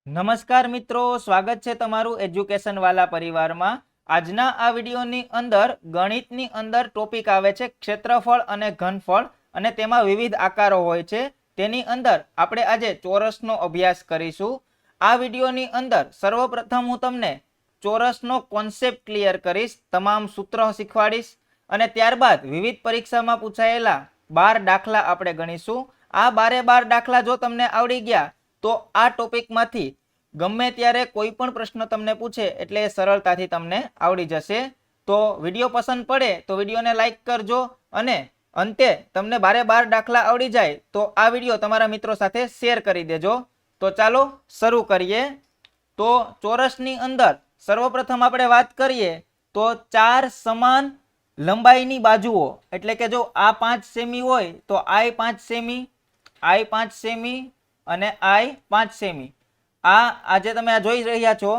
નમસ્કાર મિત્રો, સ્વાગત છે તમારું એજ્યુકેશન વાલા પરિવારમાં। આજના આ વિડીયોની અંદર ગણિતની અંદર ટોપિક આવે છે ક્ષેત્રફળ અને ઘનફળ, અને તેમાં વિવિધ આકારો હોય છે। તેની અંદર આપણે આજે ચોરસનો અભ્યાસ કરીશું। આ વિડીયોની અંદર સર્વપ્રથમ હું તમને ચોરસનો કોન્સેપ્ટ ક્લિયર કરીશ, તમામ સૂત્રો શીખવાડીશ, અને ત્યારબાદ વિવિધ પરીક્ષામાં પૂછાયેલા 12 દાખલા આપણે ગણીશું। આ 12 દાખલા જો તમને આવડી ગયા તો આ ટોપિકમાંથી ગમે ત્યારે કોઈ પણ પ્રશ્ન તમને પૂછે એટલે સરળતાથી તમને આવડી જશે। તો વિડીયો પસંદ પડે તો વિડીયોને લાઈક કરજો, અને અંતે તમને 12 દાખલા આવડી જાય તો આ વિડીયો તમારા મિત્રો સાથે શેર કરી દેજો। તો ચાલો શરૂ કરીએ। તો ચોરસની અંદર સર્વપ્રથમ આપણે વાત કરીએ તો 4 સમાન લંબાઈની બાજુઓ, એટલે કે જો આ 5 સેમી હોય તો I 5 સેમી, I 5 સેમી અને I 5 સેમી। આજે તમે આ જોઈ રહ્યા છો,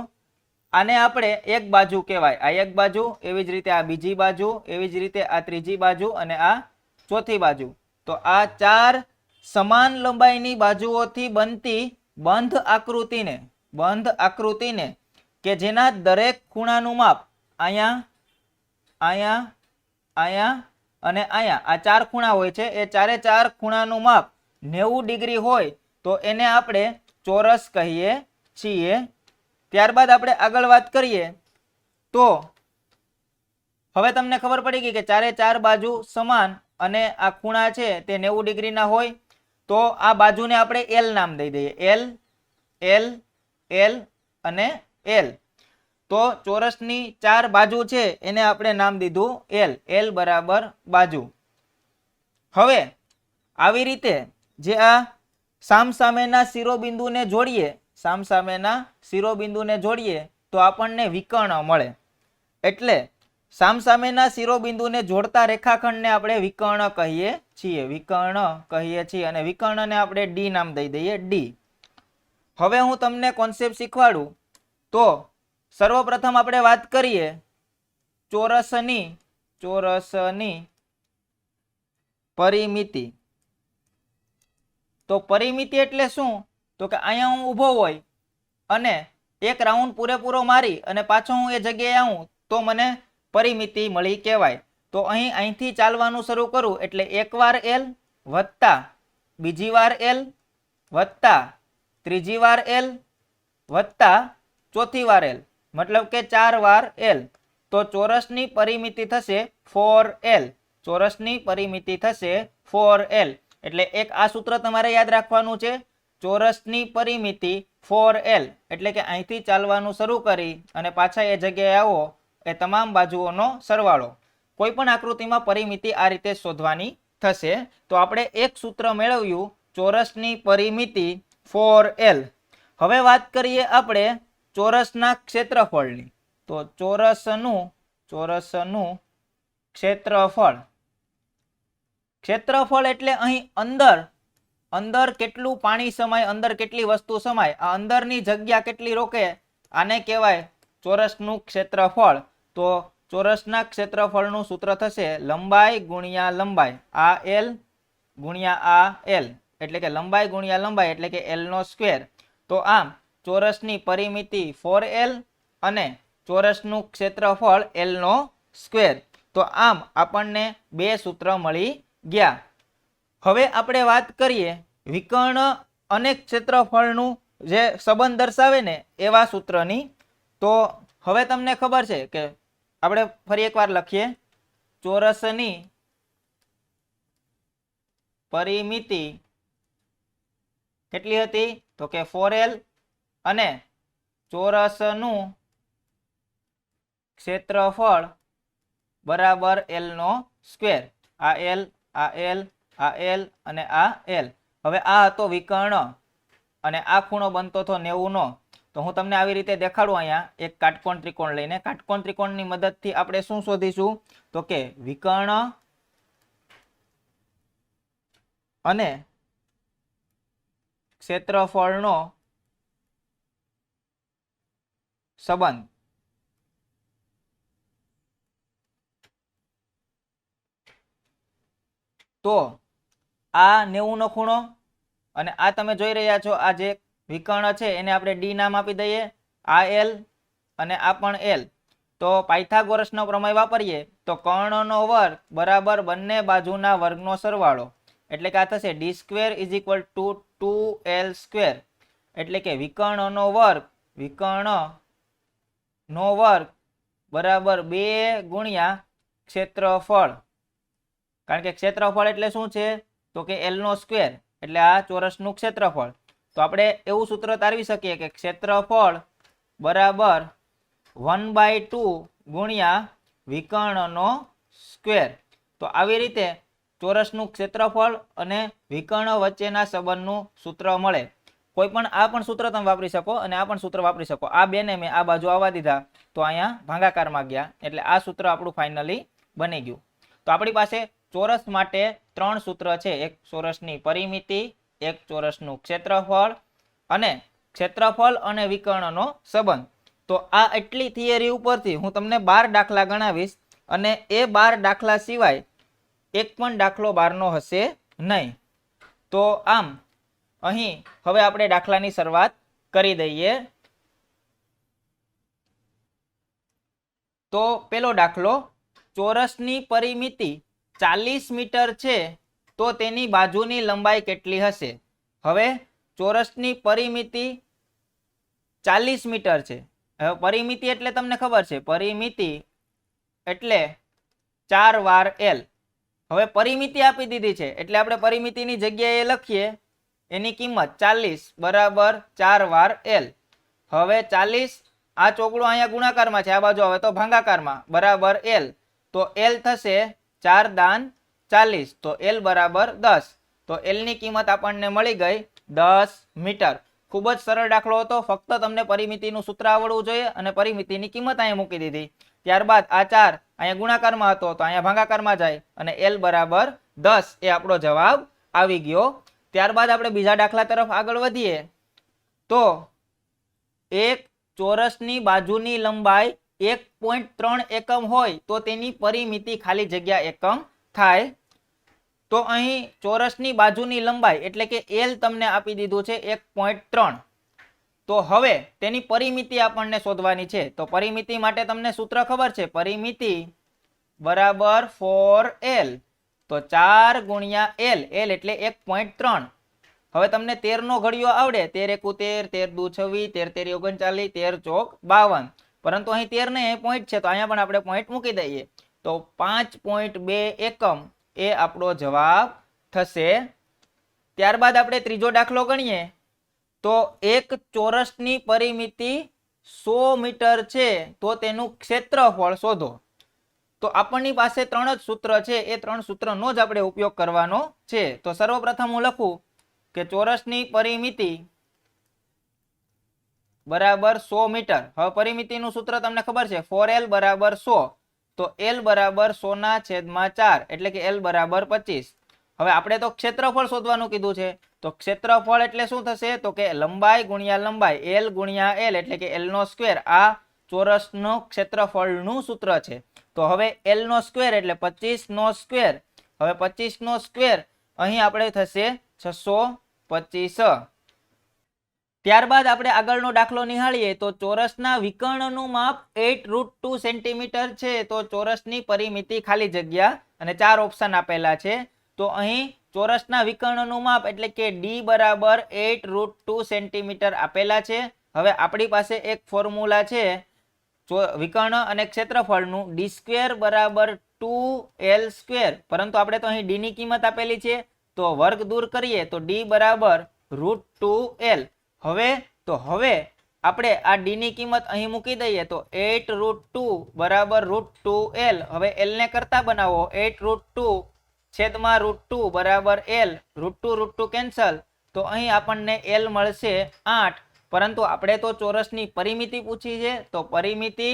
આને આપણે એક બાજુ કહેવાય, આ એક બાજુ, એવી જ રીતે આ બીજી બાજુ, એવી જ રીતે આ ત્રીજી બાજુ અને આ ચોથી બાજુ। તો આ 4 સમાન લંબાઈની બાજુઓથી બનતી બંધ આકૃતિને કે જેના દરેક ખૂણાનું માપ અહીંયા, અહીંયા, અહીંયા અને અહીંયા, આ 4 ખૂણા હોય છે, એ ચારે 4 ખૂણાનું માપ 90 ડિગ્રી હોય તો એને આપણે ચોરસ કહીએ છીએ। ત્યારબાદ આપણે આગળ વાત કરીએ તો હવે તમને ખબર પડી ગઈ કે ચારે 4 બાજુ સમાન અને આ ખૂણા છે તે 90 ડિગ્રીના હોય, તો આ બાજુને આપણે L નામ દઈ દઈએ, L, L, L અને L। તો ચોરસની 4 બાજુ છે એને આપણે નામ દીધું L, L બરાબર બાજુ। હવે આવી રીતે જે આ સામસામેના શિરોબિંદુને જોડીએ તો આપણને વિકર્ણ મળે, એટલે સામસામેના શિરોબિંદુને જોડતા રેખાખંડને આપણે વિકર્ણ કહીએ છીએ, અને વિકર્ણને આપણે D નામ દઈ દઈએ, D। હવે હું તમને કોન્સેપ્ટ શીખવાડું તો સર્વપ્રથમ આપણે વાત કરીએ ચોરસની પરિમિતિ। તો પરિમિતિ એટલે શું? તો કે અહીંયા હું ઊભો હોય અને એક રાઉન્ડ પૂરેપૂરો મારી અને પાછો હું એ જગ્યાએ આવું તો મને પરિમિતિ મળી કહેવાય। તો અહીંથી ચાલવાનું શરૂ કરું એટલે એકવાર L વત્તા બીજી વાર L વત્તા ત્રીજી વાર L વત્તા ચોથી વાર L, મતલબ કે 4 વાર L। તો ચોરસની પરિમિતિ થશે 4L, ચોરસની પરિમિતિ થશે 4L। એટલે એક આ સૂત્ર તમારે યાદ રાખવાનું છે, ચોરસની પરિમિતિ 4L, એટલે કે અહીંથી ચાલવાનું શરૂ કરી અને પાછા એ જગ્યાએ આવો એ તમામ બાજુઓનો સરવાળો। કોઈ પણ આકૃતિમાં પરિમિતિ આ રીતે શોધવાની થશે। તો આપણે એક સૂત્ર મેળવ્યું, ચોરસની પરિમિતિ 4L। હવે વાત કરીએ આપણે ચોરસના ક્ષેત્રફળની। તો ચોરસનું ક્ષેત્રફળ એટલે અહીં અંદર કેટલું પાણી સમાય, અંદર કેટલી વસ્તુ સમાય, આ અંદરની જગ્યા કેટલી રોકે, આને કહેવાય ચોરસનું ક્ષેત્રફળ। તો ચોરસના ક્ષેત્રફળનું સૂત્ર થશે લંબાઈ ગુણ્યા લંબાઈ, આ L ગુણ્યા આ L, એટલે કે લંબાઈ ગુણ્યા લંબાઈ એટલે કે L નો સ્ક્વેર। તો આમ ચોરસની પરિમિતિ 4L અને ચોરસનું ક્ષેત્રફળ L નો સ્ક્વેર। તો આમ આપણને 2 સૂત્ર મળી ગયા। હવે આપણે વાત કરીએ વિકર્ણ અને ક્ષેત્રફળનું જે સંબંધ દર્શાવે ને એવા સૂત્રની। તો હવે તમને ખબર છે કે આપણે ફરી એકવાર લખીએ, ચોરસની પરિમિતિ કેટલી હતી? તો કે 4L અને ચોરસનું ક્ષેત્રફળ બરાબર L નો સ્ક્વેર, આ L, આ L, આ L અને આ L। હવે આ હતો વિકર્ણ અને આ ખૂણો બનતો હતો 90 નો। તો હું તમને આવી રીતે દેખાડું, અહીંયા એક કાટકોણ ત્રિકોણ લઈને, કાટકોણ ત્રિકોણની મદદથી આપણે શું શોધીશું? તો કે વિકર્ણ અને ક્ષેત્રફળનો સંબંધ। તો આ 90 નો ખૂણો અને આ તમે જોઈ રહ્યા છો આ જે વિકર્ણ છે એને આપણે ડી નામ આપી દઈએ, આ એલ અને આ પણ એલ. તો પાયથાગોરસનો પ્રમેય વાપરીએ તો કર્ણનો વર્ગ બરાબર બંને બાજુના વર્ગનો સરવાળો, એટલે કે આ થશે D square is equal to 2l square, એટલે કે વિકર્ણનો વર્ગ બરાબર 2 ગુણ્યા ક્ષેત્રફળ. કારણ કે ક્ષેત્રફળ એટલે શું છે તો કે એલ નો સ્ક્વેર, એટલે આ ચોરસનું ક્ષેત્રફળ. તો આપણે એવું સૂત્ર તારવી શકીએ કે ક્ષેત્રફળ બરાબર 1/2 ગુણ્યા વિકર્ણનો સ્ક્વેર. તો આવી રીતે ચોરસનું ક્ષેત્રફળ અને વિકર્ણ વચ્ચેના સંબંધનું સૂત્ર મળે. કોઈ પણ આ પણ સૂત્ર તમે વાપરી શકો અને આ પણ સૂત્ર વાપરી શકો. આ બેને મેં આ બાજુ આવવા દીધા તો અહીંયા ભાગાકારમાં ગયા, એટલે આ સૂત્ર આપણું ફાઇનલી બની ગયું. તો આપણી પાસે ચોરસ માટે 3 સૂત્ર છે, એક ચોરસની પરિમિતિ, એક ચોરસનું ક્ષેત્રફળ અને ક્ષેત્રફળ અને વિકર્ણનો સંબંધ. તો આ એટલી થિયરી ઉપરથી હું તમને 12 દાખલા ગણાવીશ અને એ 12 દાખલા સિવાય એક પણ દાખલો બહારનો હશે નહીં. તો આમ અહીં હવે આપણે દાખલાની શરૂઆત કરી દઈએ. તો પેલો દાખલો, ચોરસની પરિમિતિ 40 મીટર છે તો તેની બાજુની લંબાઈ કેટલી હશે? હવે ચોરસની પરિમિતિ 40 મીટર છે. હવે પરિમિતિ એટલે તમને ખબર છે, પરિમિતિ એટલે 4 વાર એલ. હવે પરિમિતિ આપી દીધી છે એટલે આપણે પરિમિતિની જગ્યાએ લખીએ એની કિંમત 40 બરાબર 4 વાર એલ. હવે 40 આ ચોકડો અહીંયા ગુણાકારમાં છે, આ બાજુ આવે તો ભાગાકારમાં, બરાબર એલ. તો એલ થશે 4 દાન 40, તો એલ બરાબર 10. તો એલ ની કિંમત આપણને મળી ગઈ 10 મીટર. ખૂબ જ સરળ દાખલો હતો, ફક્ત તમને પરિમિતિનું સૂત્ર આવડવું જોઈએ અને પરિમિતિની કિંમત અહીંયા મૂકી દીધી. ત્યારબાદ આ 4 અહીંયા ગુણાકારમાં હતો તો અહીંયા ભાગાકારમાં જાય અને એલ બરાબર 10 એ આપણો જવાબ આવી ગયો. ત્યારબાદ આપણે બીજા દાખલા તરફ આગળ વધીએ. તો એક ચોરસની બાજુની લંબાઈ 1.3 એકમ હોય તો તેની પરિમિતિ ખાલી જગ્યા એકમ થાય. તો અહીં ચોરસની બાજુની લંબાઈ એટલે કે એલ તમને આપી દીધું છે 1.3. તો હવે તેની પરિમિતિ આપણને શોધવાની છે. તો પરિમિતિ માટે તમને સૂત્ર ખબર છે, પરિમિતિ બરાબર 4l. તો 4 ગુણ્યા એલ, એલ એટલે 1.3. હવે તમને 13 નો ઘડિયો આવડે, 13 1 13 13 2 26 13 39 13 ચોક 52. પરંતુ અહીં 13 ને પોઈન્ટ છે તો અહીંયા પણ આપણે પોઈન્ટ મૂકી દઈએ. તો 5.2 એકમ એ આપણો જવાબ થશે. ત્યારબાદ આપણે ત્રીજો દાખલો ગણીએ. તો એક ચોરસની પરિમિતિ 100 મીટર છે તો તેનું ક્ષેત્રફળ શોધો. તો આપણની પાસે 3 જ સૂત્ર છે, એ 3 સૂત્રનો જ આપણે ઉપયોગ કરવાનો છે. તો સર્વપ્રથમ હું લખું કે ચોરસની પરિમિતિ બરાબર 100 મીટર. હવે પરિમિતિનું સૂત્ર તમને ખબર છે, 4l બરાબર 100. તો l બરાબર 100/4 એટલે કે l બરાબર 25. હવે આપણે તો ક્ષેત્રફળ શોધવાનું કીધું છે. તો ક્ષેત્રફળ એટલે શું થશે તો કે લંબાઈ ગુણ્યા લંબાઈ, l ગુણ્યા l એટલે કે l નો સ્ક્વેર. આ ચોરસનો ક્ષેત્રફળનું સૂત્ર છે. તો હવે l નો સ્ક્વેર એટલે 25 નો સ્ક્વેર. હવે 25 નો સ્ક્વેર અહીં આપણે થશે 625. ત્યારબાદ આપણે આગળનો દાખલો નિહાળીએ. તો ચોરસના વિકર્ણનું માપ 8√2 સેન્ટીમીટર છે. તો ચોરસની પરિમિતિ ખાલી જગ્યા અને 4 ઓપ્શન આપેલા છે. તો અહીં ચોરસના વિકર્ણનું માપ એટલે કે ડી બરાબર 8√2 સેન્ટીમીટર આપેલા છે. હવે આપણી પાસે એક ફોર્મ્યુલા છે વિકર્ણ અને ક્ષેત્રફળનું, ડી સ્ક્વેર બરાબર 2l સ્ક્વેર. પરંતુ આપણે તો અહીં ડી ની કિંમત આપેલી છે તો વર્ગ દૂર કરીએ તો ડી બરાબર √2l. હવે આપણે આ ડી ની કિંમત અહીં મૂકી દઈએ તો 8√2 બરાબર √2l. હવે l ને કરતા બનાવો, 8√2 છેદમાં √2 બરાબર l. √2 કેન્સલ, તો અહીં આપણને l મળશે 8. પરંતુ આપણે તો ચોરસની પરિમિતિ પૂછી છે તો પરિમિતિ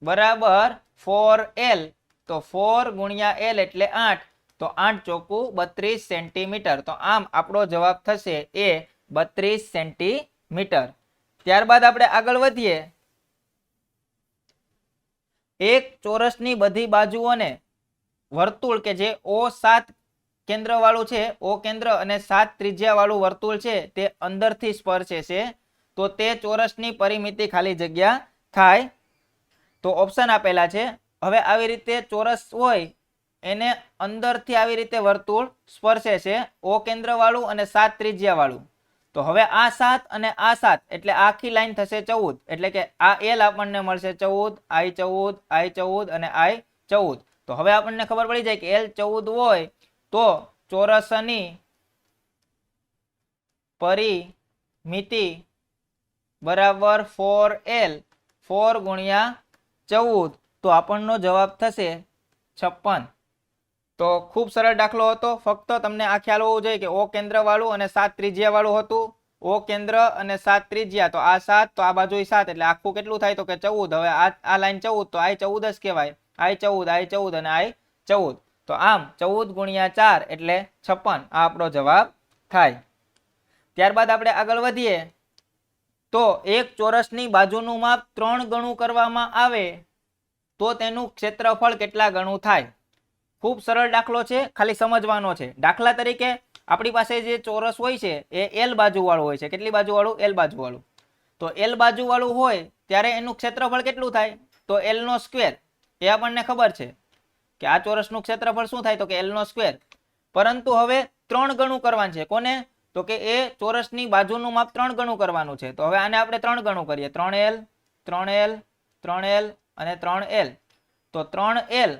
બરાબર 4l. તો 4 ગુણ્યા l એટલે 8. તો 8 ચોકુ 32 સેન્ટીમીટર. તો આમ આપણો જવાબ થશે એ 32 સેન્ટીમીટર. ત્યારબાદ આપણે આગળ વધીએ. એક ચોરસની બધી બાજુઓને વર્તુળ કે જે O7 કેન્દ્ર વાળું છે, O કેન્દ્ર અને 7 ત્રિજ્યા વાળું વર્તુળ છે તે અંદરથી સ્પર્શે છે તો તે ચોરસની પરિમિતિ ખાલી જગ્યા થાય. તો ઓપ્શન આપેલા છે. હવે આવી રીતે ચોરસ હોય એને અંદરથી આવી રીતે વર્તુળ સ્પર્શે છે, O કેન્દ્ર વાળું અને 7 ત્રિજ્યા વાળું. તો હવે આ 7 અને આ 7 એટલે આખી લાઈન થશે 14, એટલે કે આ L આપણને મળશે 14, I14, I14 અને I14. તો હવે આપણને ખબર પડી જાય કે L14 હોય તો ચોરસની પરિમિતિ બરાબર 4L, 4 ગુણ્યા 14, તો આપણનો જવાબ થશે 56. તો ખૂબ સરળ દાખલો હતો. ફક્ત તમને આ ખ્યાલ હોવો જોઈએ કે O કેન્દ્ર વાળું અને 7 ત્રિજ્યા વાળું હતું. O કેન્દ્ર અને 7 ત્રિજ્યા, તો આ 7 તો આ બાજુ 7 એટલે આખું કેટલું થાય તો કે 14. હવે આ લાઈન 14 તો I14 જ કહેવાય. I14, I14 અને I14. તો આમ 14 ગુણ્યા 4 એટલે 56 આ આપણો જવાબ થાય. ત્યારબાદ આપણે આગળ વધીએ તો એક ચોરસની બાજુનું માપ 3 ગણું કરવામાં આવે તો તેનું ક્ષેત્રફળ કેટલા ગણું થાય? ખૂબ સરળ દાખલો છે, ખાલી સમજવાનો છે. દાખલા તરીકે આપણી પાસે જે ચોરસ હોય છે એ L બાજુ વાળું હોય છે. કેટલી બાજુ વાળું? L બાજુ વાળું. તો L બાજુ વાળું હોય ત્યારે એનું ક્ષેત્રફળ કેટલું થાય? તો L નો સ્ક્વેર. એ આપણને ખબર છે કે આ ચોરસનું ક્ષેત્રફળ શું થાય તો કે L નો સ્ક્વેર. પરંતુ હવે 3 ગણું કરવાનું છે. કોને? તો કે એ ચોરસની બાજુનું માપ 3 ગણું કરવાનું છે. તો હવે આને આપણે 3 ગણું કરીએ. 3L, 3L, 3L અને 3L. તો 3L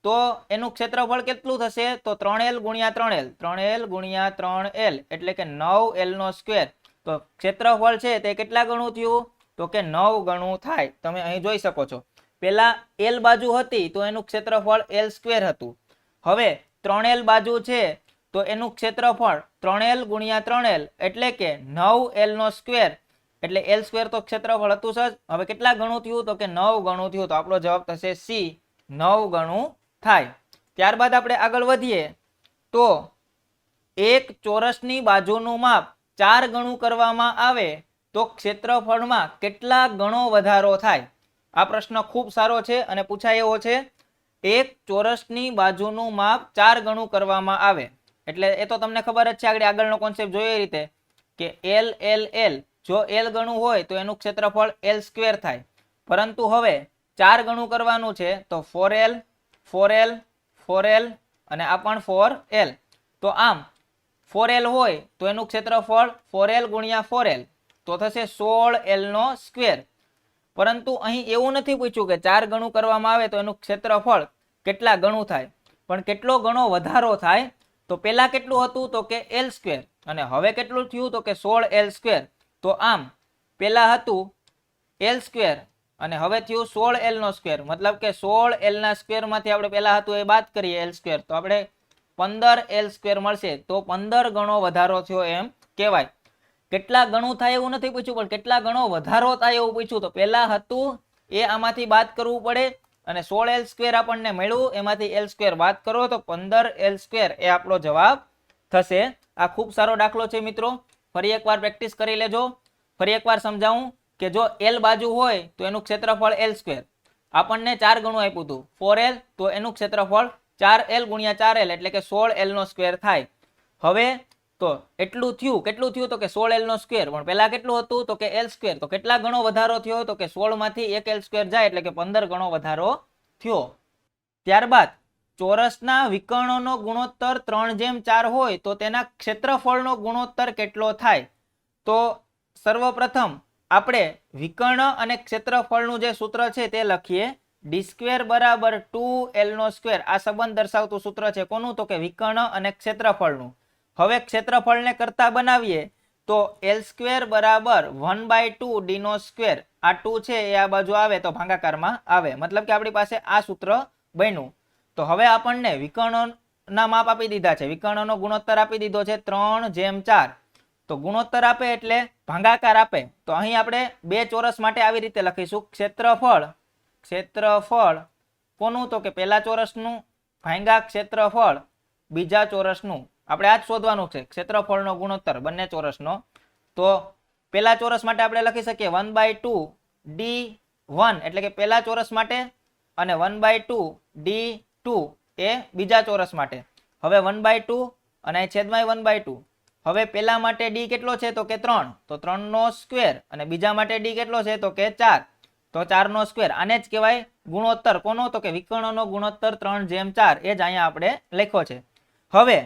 તો એનું ક્ષેત્રફળ કેટલું થશે? તો 3L ગુણ્યા 3L, 3L ગુણ્યા 3L એટલે કે 9L નો સ્ક્વેર. તો ક્ષેત્રફળ છે તે કેટલા ગણું થયું? તો કે 9 ગણું થાય. તમે અહીં જોઈ શકો છો. પેલા L બાજુ હતી તો એનું ક્ષેત્રફળ L સ્ક્વેર હતું. હવે 3L બાજુ છે તો એનું ક્ષેત્રફળ 3L ગુણ્યા 3L એટલે કે 9L નો સ્ક્વેર. એટલે L સ્ક્વેર તો ક્ષેત્રફળ હતું જ. હવે કેટલા ગણું થયું? તો કે 9 ગણું થયું. તો આપણો જવાબ થશે C, 9 ગણું થાય. ત્યારબાદ આપણે આગળ વધીએ તો એક ચોરસની બાજુનું માપ 4 ગણું કરવામાં આવે તો ક્ષેત્રફળમાં કેટલા ગણો વધારો થાય? આ પ્રશ્ન ખૂબ સારો છે અને પૂછાય એવો છે. એક ચોરસની બાજુનું માપ 4 ગણું કરવામાં આવે એટલે એ તો તમને ખબર જ છે, આગળનો કોન્સેપ્ટ જોયો એ રીતે કે L L L, જો L ગણું હોય તો એનું ક્ષેત્રફળ L સ્ક્વેર થાય. પરંતુ હવે 4 ગણું કરવાનું છે તો 4L, 4L, 4L અને આ પણ 4L. તો આમ 4L હોય તો એનું ક્ષેત્રફળ 4L ગુણ્યા 4L તો થશે 16L નો સ્ક્વેર. પરંતુ અહીં એવું નથી પૂછ્યું કે 4 ગણું કરવામાં આવે તો એનું ક્ષેત્રફળ કેટલા ગણું થાય, પણ કેટલો ગણો વધારો થાય. તો પેલા કેટલું હતું તો કે L સ્ક્વેર અને હવે કેટલું થયું તો કે 16L સ્ક્વેર. તો આમ પેલા હતું L સ્ક્વેર અને હવે થયું 16L નો સ્ક્વેર. મતલબ કે 16L ના સ્ક્વેર માંથી આપણે પેલા હતું એ બાદ કરીએ L સ્ક્વેર તો આપણે 15L સ્ક્વેર મળશે. તો 15 ગણો વધારો થયો એમ કહેવાય. કેટલા ગણું થાય એવું નથી પૂછ્યું, પણ કેટલા ગણો વધારો થાય એવું પૂછ્યું. તો પેલા હતું એ આમાંથી બાદ કરવું પડે અને 16L સ્ક્વેર આપણને મળ્યું, એમાંથી L સ્ક્વેર બાદ કરો તો 15L સ્ક્વેર એ આપણો જવાબ થશે. આ ખૂબ સારો દાખલો છે મિત્રો. ફરી એકવાર પ્રેક્ટિસ કરી લેજો. ફરી એકવાર સમજાવું કે જો L બાજુ હોય તો એનું ક્ષેત્રફળ L સ્ક્વેર. આપણને 4 ગણું આપ્યું હતું 4L, તો એનું ક્ષેત્રફળ 4L ગુણ્યા 4L એટલે કે 16L નો સ્ક્વેર થાય. હવે તો એટલું થયું, કેટલું થયું તો કે 16L નો સ્ક્વેર, પણ પહેલા કેટલું હતું તો કે L સ્ક્વેર. તો કેટલા ગણો વધારો થયો તો કે 16 માંથી 1 L સ્ક્વેર જાય એટલે કે 15 ગણો વધારો થયો. ત્યારબાદ ચોરસના વિકર્ણોનો ગુણોત્તર 3:4 હોય તો તેના ક્ષેત્રફળનો ગુણોત્તર કેટલો થાય? તો સર્વપ્રથમ આપણે વિકર્ણ અને ક્ષેત્રફળનું જે સૂત્ર છે તે લખીએ. d² બરાબર 2L નો સ્ક્વેર. આ સંબંધ દર્શાવતું સૂત્ર છે. કોનું? તો કે વિકર્ણ અને ક્ષેત્રફળનું. હવે ક્ષેત્રફળને કરતા બનાવીએ તો L² બરાબર 1/2 d નો સ્ક્વેર. આ 2 છે એ આ બાજુ આવે તો ભાગાકારમાં આવે. મતલબ કે આપણી પાસે આ સૂત્ર બન્યું. તો હવે આપણને વિકર્ણોના માપ આપી દીધા છે, વિકર્ણોનો ગુણોત્તર આપી દીધો છે 3:4. તો ગુણોત્તર આપે એટલે ભાગાકાર આપે. તો અહીં આપણે બે ચોરસ માટે આવી રીતે લખીશું. ક્ષેત્રફળ કોનું? તો કે પહેલા ચોરસનું ભાગ્યા ક્ષેત્રફળ બીજા ચોરસનું. આપણે આ જ શોધવાનું છે, ક્ષેત્રફળનો ગુણોત્તર બંને ચોરસનો. તો પહેલા ચોરસ માટે આપણે લખી શકીએ 1/2 d1 એટલે કે પહેલા ચોરસ માટે અને 1/2 d2 એ બીજા ચોરસ માટે. હવે 1/2 અને છેદમાં 1/2. હવે પેલા માટે ડી કેટલો છે તો કે 3, તો 3 નો સ્ક્વેર, અને બીજા માટે ડી કેટલો છે તો કે 4, તો 4 નો સ્ક્વેર. આને જ કહેવાય ગુણોત્તર. કોનો? તો કે વિકર્ણોનો ગુણોત્તર 3/4. એ જ અહીંયા આપણે લખ્યો છે. હવે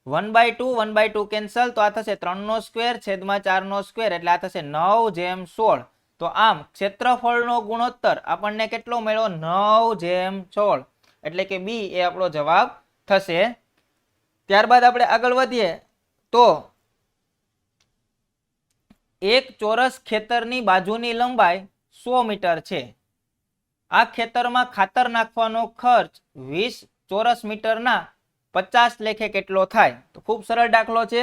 1/2 1/2 કેન્સલ, તો આ થશે 3 નો સ્ક્વેર છેદમાં 4 નો સ્ક્વેર, એટલે આ થશે 9/16. તો આમ ક્ષેત્રફળનો ગુણોત્તર આપણને કેટલો મળ્યો? 9/16, એટલે કે બી એ આપણો જવાબ થશે. ત્યારબાદ આપણે આગળ વધીએ તો એક ચોરસ ખેતરની બાજુની લંબાઈ 100 મીટર છે. આ ખેતરમાં ખાતર નાખવાનો ખર્ચ 20 ચોરસ મીટરના 50 લેખે કેટલો થાય? તો ખૂબ સરળ દાખલો છે.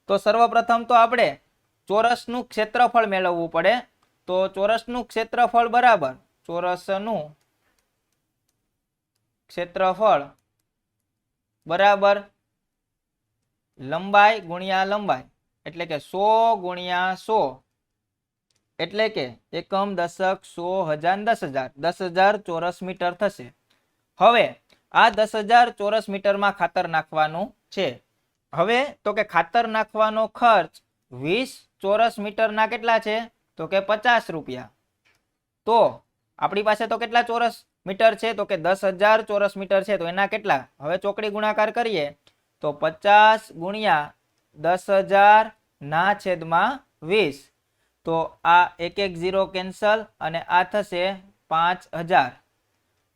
તો સર્વપ્રથમ તો આપણે ચોરસનું ક્ષેત્રફળ મેળવવું પડે. તો ચોરસનું ક્ષેત્રફળ બરાબર ચોરસનું ક્ષેત્રફળ બરાબર લંબાઈ ગુણ્યા લંબાઈ, એટલે કે 100 ગુણ્યા 100, એટલે કે એકમ, દશક, 100, 1000, 10,000 ચોરસ મીટર થશે. હવે આ 10,000 ચોરસ મીટરમાં ખાતર નાખવાનું છે. હવે તો કે ખાતર નાખવાનો ખર્ચ 20 ચોરસ મીટરના કેટલા છે તો કે 50 રૂપિયા. તો આપણી પાસે તો કેટલા ચોરસ મીટર છે તો કે 10,000 ચોરસ મીટર છે. તો એના કેટલા? હવે ચોકડી ગુણાકાર કરીએ તો 50 ગુણ્યા 10,000 ના છેદમાં 20. તો આ 1 0 કેન્સલ, અને આ થશે 5,000.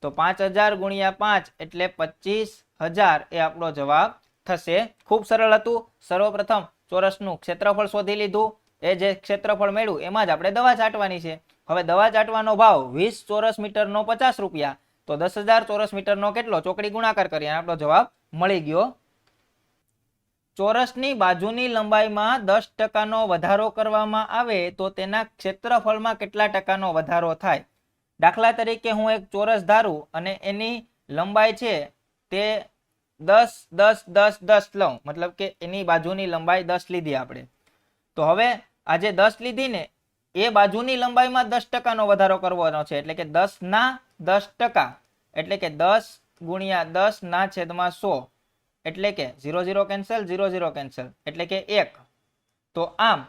તો 5,000 ગુણ્યા 5 એટલે 25,000 એ આપણો જવાબ થશે. ખૂબ સરળ હતું. સર્વપ્રથમ ચોરસનું ક્ષેત્રફળ શોધી લીધું. એ જે ક્ષેત્રફળ મળ્યું એમાં જ આપણે દવા છાંટવાની છે. હવે દવા છાંટવાનો ભાવ 20 ચોરસ મીટરનો 50 રૂપિયા. તો 10,000 ચોરસ મીટરનો કેટલો? ચોકડી ગુણાકાર કરીએ, આપણો જવાબ મળી ગયો. ચોરસની બાજુની લંબાઈમાં 10% વધારો કરવામાં આવે તો તેના ક્ષેત્રફળમાં કેટલા ટકાનો વધારો થાય? દાખલા તરીકે હું એક ચોરસ ધારું અને એની લંબાઈ છે તે 10 10 10 10 લઉં, મતલબ કે એની બાજુની લંબાઈ 10 લીધી આપણે. તો હવે આ જે 10 લીધી ને એ બાજુની લંબાઈમાં 10%નો વધારો કરવાનો છે, એટલે કે 10 ના 10%, એટલે કે 10 ગુણ્યા 10 ના છેદમાં 100, એટલે કે 0 0 કેન્સલ, 0 0 કેન્સલ, એટલે કે 1. તો આમ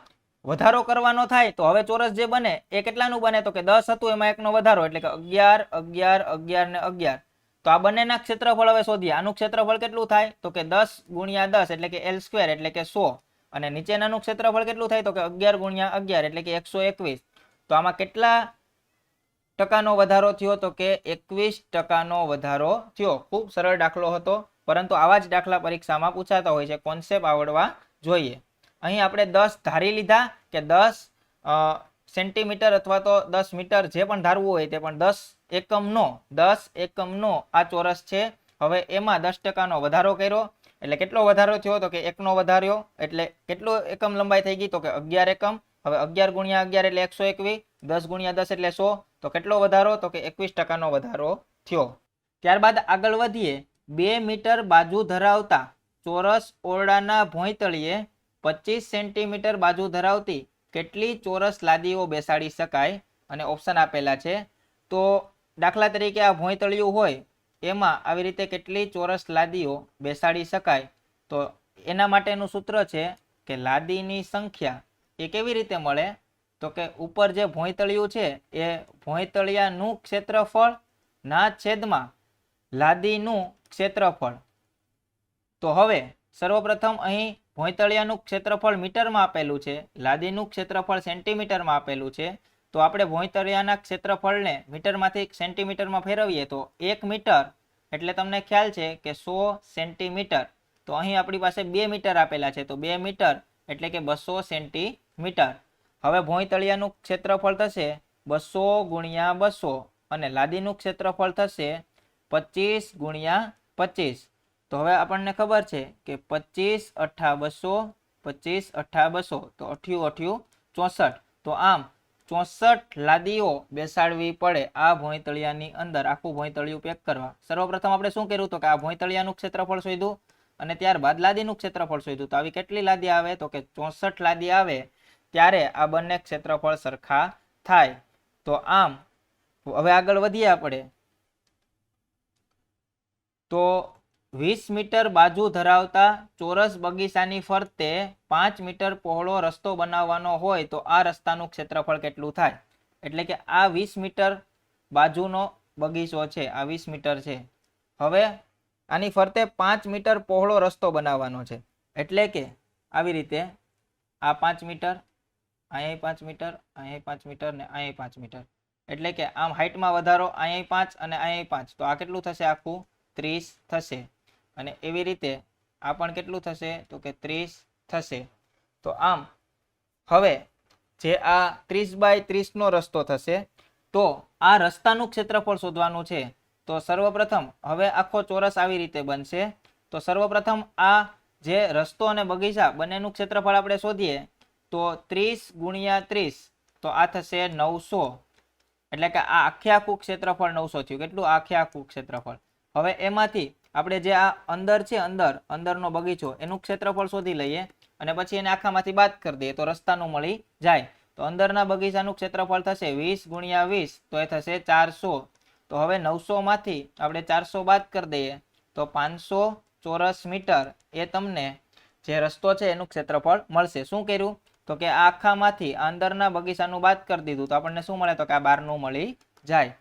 વધારો કરવાનો થાય તો હવે ચોરસ જે બને એ કેટલાનું બને તો કે 10 હતું એમાં 1નો વધારો, એટલે કે 11 11 11 ને 11. તો આ બંનેના ક્ષેત્રફળ હવે શોધીએ. આનું ક્ષેત્રફળ કેટલું થાય તો કે 10 ગુણ્યા 10, એટલે કે L², એટલે કે 100. અને નીચેનાનું ક્ષેત્રફળ કેટલું થાય તો કે 11 ગુણ્યા 11, એટલે કે 121. તો આમાં કેટલા ટકાનો વધારો થયો તો કે 21% વધારો થયો. ખૂબ સરળ દાખલો હતો, પરંતુ આવા જ દાખલા પરીક્ષામાં પૂછાતા હોય છે. કોન્સેપ્ટ આવડવા જોઈએ. અહીં આપણે 10 ધારી લીધા કે 10 સેન્ટીમીટર અથવા તો 10 મીટર જે પણ ધારવું હોય તે પણ 10 એકમનો આ ચોરસ છે. હવે એમાં 10%નો વધારો કર્યો, એટલે કેટલો વધારો થયો તો કે 1નો વધાર્યો, એટલે કેટલો એકમ લંબાઈ થઈ ગઈ તો કે 11 એકમ. હવે 11 ગુણ્યા 11 એટલે 121, 10 ગુણ્યા 10 એટલે 100. તો કેટલો વધારો તો કે 21%નો વધારો થયો. ત્યારબાદ આગળ વધીએ. 2 મીટર બાજુ ધરાવતા ચોરસ ઓરડાના ભોંયતળિયે 25 સેન્ટીમીટર બાજુ ધરાવતી કેટલી ચોરસ લાદીઓ બેસાડી શકાય? અને ઓપ્શન આપેલા છે. તો દાખલા તરીકે આ ભોંયતળિયું હોય એમાં આવી રીતે કેટલી ચોરસ લાદીઓ બેસાડી શકાય? તો એના માટેનું સૂત્ર છે કે લાદીની સંખ્યા એ કેવી રીતે મળે તો કે ઉપર જે ભોંયતળિયું છે એ ભોંયતળિયાનું ક્ષેત્રફળ ના છેદમાં લાદીનું ક્ષેત્રફળ. તો હવે સર્વપ્રથમ અહીં ભોંયતળિયાનું ક્ષેત્રફળ મીટરમાં આપેલું છે, લાદીનું ક્ષેત્રફળ સેન્ટીમીટરમાં આપેલું છે. તો આપણે ભોંયતળિયાના ક્ષેત્રફળને મીટરમાંથી સેન્ટીમીટરમાં ફેરવીએ તો 1 મીટર એટલે તમને ખ્યાલ છે કે 100 સેન્ટીમીટર. તો અહીં આપણી પાસે 2 મીટર આપેલા છે, તો 2 મીટર એટલે કે 200 સેન્ટીમીટર. હવે ભોંયતળિયાનું ક્ષેત્રફળ થશે 200 ગુણ્યા 200, અને લાદીનું ક્ષેત્રફળ થશે 25 ગુણ્યા 25. તો હવે આપણને ખબર છે કે 25 × 200, 25 × 200, તો 88 64. તો આમ 64 લાદીઓ બેસાડવી પડે આ ભોંયતળિયાની અંદર, આખું ભોંયતળિયું પેક કરવા. સર્વપ્રથમ આપણે શું કર્યું તો કે આ ભોંયતળિયાનું ક્ષેત્રફળ શોધ્યું અને ત્યારબાદ લાદીનું ક્ષેત્રફળ શોધ્યું. તો આવી કેટલી લાદી આવે તો કે 64 લાદી આવે ત્યારે આ બંને ક્ષેત્રફળ સરખા થાય. તો આમ હવે આગળ વધીએ આપણે. તો 20 મીટર બાજુ ધરાવતા ચોરસ બગીચાની ફરતે 5 મીટર પહોળો રસ્તો બનાવવાનો હોય તો આ રસ્તાનું ક્ષેત્રફળ કેટલું થાય? એટલે કે આ 20 મીટર બાજુનો બગીચો છે, આ 20 મીટર છે. હવે આની ફરતે 5 મીટર પહોળો રસ્તો બનાવવાનો છે. એટલે કે આવી રીતે આ 5 મીટર, અહીંયા 5 મીટર, અહીંયા 5 મીટર ને અહીંયા 5 મીટર. એટલે કે આમ હાઈટમાં વધારો, અહીંયા 5 અને અહીંયા 5. તો આ કેટલું થશે? આખું 30 થશે. અને એવી રીતે આ પણ કેટલું થશે? તો કે 30 થશે. તો આમ હવે જે આ 30 બાય 30 નો રસ્તો થશે, તો આ રસ્તાનું ક્ષેત્રફળ શોધવાનું છે. તો સર્વપ્રથમ હવે આખો ચોરસ આવી રીતે બનશે. તો સર્વપ્રથમ આ જે રસ્તો અને બગીચા બંનેનું ક્ષેત્રફળ આપણે શોધીએ તો 30 ગુણ્યા 30, તો આ થશે 900. એટલે કે આ આખે આખું ક્ષેત્રફળ 900 થયું. કેટલું? આખે આખું ક્ષેત્રફળ. હવે એમાંથી આપણે જે આ અંદર છે, અંદરનો બગીચો, એનું ક્ષેત્રફળ શોધી લઈએ અને પછી એને આખામાંથી બાદ કરી દઈએ તો રસ્તાનું મળી જાય. તો અંદરના બગીચાનું ક્ષેત્રફળ થશે 20 ગુણ્યા 20, તો એ થશે 400. તો હવે 900 માંથી આપણે 400 બાદ કરી દઈએ તો 500 ચોરસ મીટર એ તમને જે રસ્તો છે એનું ક્ષેત્રફળ મળશે. શું કર્યું? તો કે આ આખામાંથી અંદરના બગીચાનું બાદ કરી દીધું તો આપણને શું મળે? તો કે આ 12નું મળી જાય.